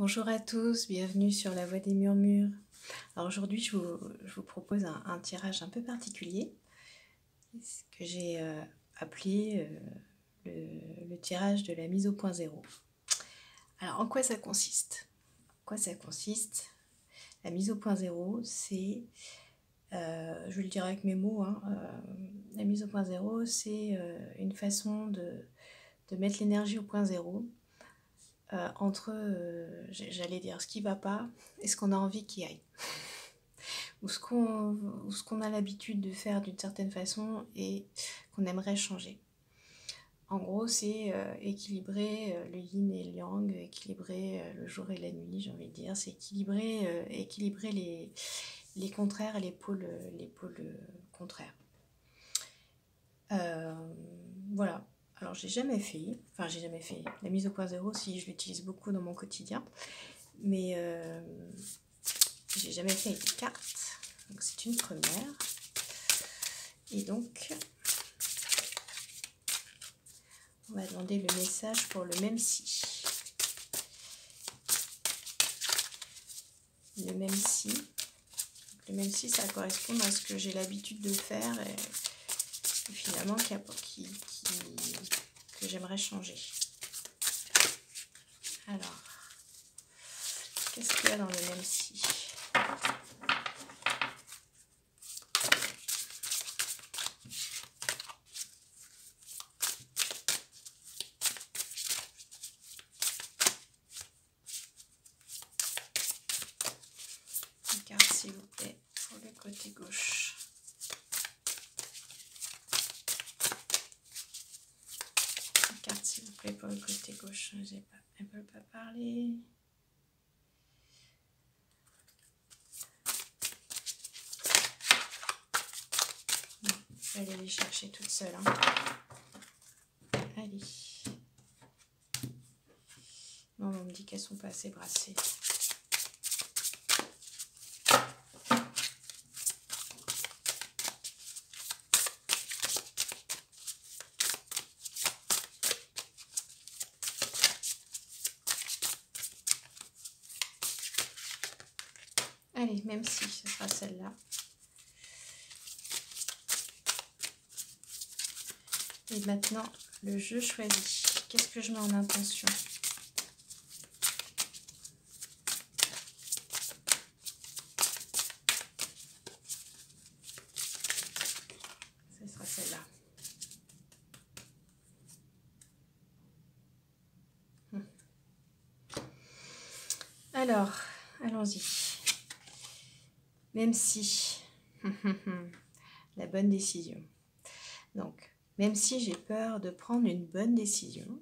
Bonjour à tous, bienvenue sur la Voix des Murmures. Alors aujourd'hui je vous propose un tirage un peu particulier, ce que j'ai appelé le tirage de la mise au point zéro. Alors en quoi ça consiste? La mise au point zéro, c'est, je vais le dire avec mes mots, la mise au point zéro, c'est une façon de mettre l'énergie au point zéro. Entre, j'allais dire, ce qui ne va pas et ce qu'on a envie qu'il aille. Ou ce qu'on a l'habitude de faire d'une certaine façon et qu'on aimerait changer. En gros, c'est équilibrer le yin et le yang, équilibrer le jour et la nuit, j'ai envie de dire. C'est équilibrer les contraires et les pôles contraires. Voilà. Alors j'ai jamais fait la mise au point zéro, si je l'utilise beaucoup dans mon quotidien, mais j'ai jamais fait avec des cartes, donc c'est une première. Et donc on va demander le message pour le même si. Le même si, ça correspond à ce que j'ai l'habitude de faire et finalement que j'aimerais changer. Alors, qu'est-ce qu'il y a dans le même si? Une carte, s'il vous plaît, pour le côté gauche. Une carte, s'il vous plaît, pour le côté gauche. Elle ne peut pas parler. Je vais aller les chercher toute seule. Allez. Non, on me dit qu'elles sont pas assez brassées. Allez, même si ce sera celle-là. Et maintenant, le je choisis. Qu'est-ce que je mets en intention? Ce sera celle-là. Alors, allons-y. Même si, la bonne décision. Donc, même si j'ai peur de prendre une bonne décision,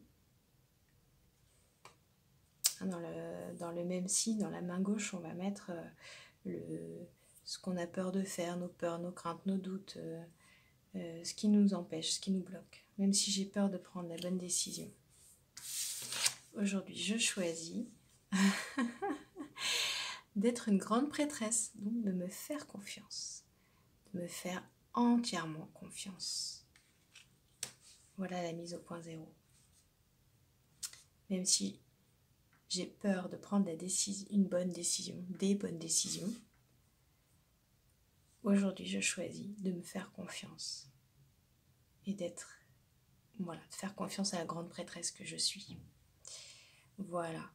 dans le même si, dans la main gauche, on va mettre ce qu'on a peur de faire, nos peurs, nos craintes, nos doutes, ce qui nous empêche, ce qui nous bloque. Même si j'ai peur de prendre la bonne décision. Aujourd'hui, je choisis d'être une grande prêtresse, donc de me faire confiance, de me faire entièrement confiance. Voilà la mise au point zéro. Même si j'ai peur de prendre une bonne décision, des bonnes décisions, aujourd'hui je choisis de me faire confiance et de faire confiance à la grande prêtresse que je suis. Voilà.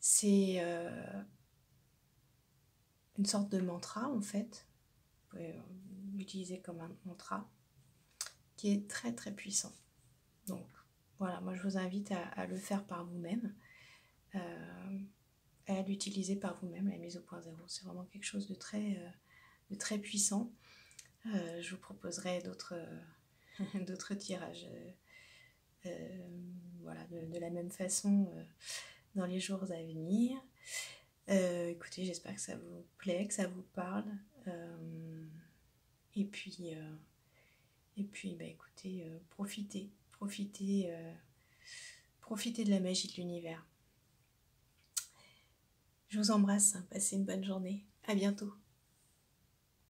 C'est une sorte de mantra en fait. Vous pouvez l'utiliser comme un mantra qui est très très puissant. Donc voilà, moi je vous invite à le faire par vous-même, à l'utiliser par vous-même, la mise au point zéro. C'est vraiment quelque chose de très puissant. Je vous proposerai d'autres tirages voilà, de la même façon dans les jours à venir. Écoutez, j'espère que ça vous plaît, que ça vous parle. Et puis écoutez, profitez de la magie de l'univers. Je vous embrasse, passez une bonne journée. À bientôt.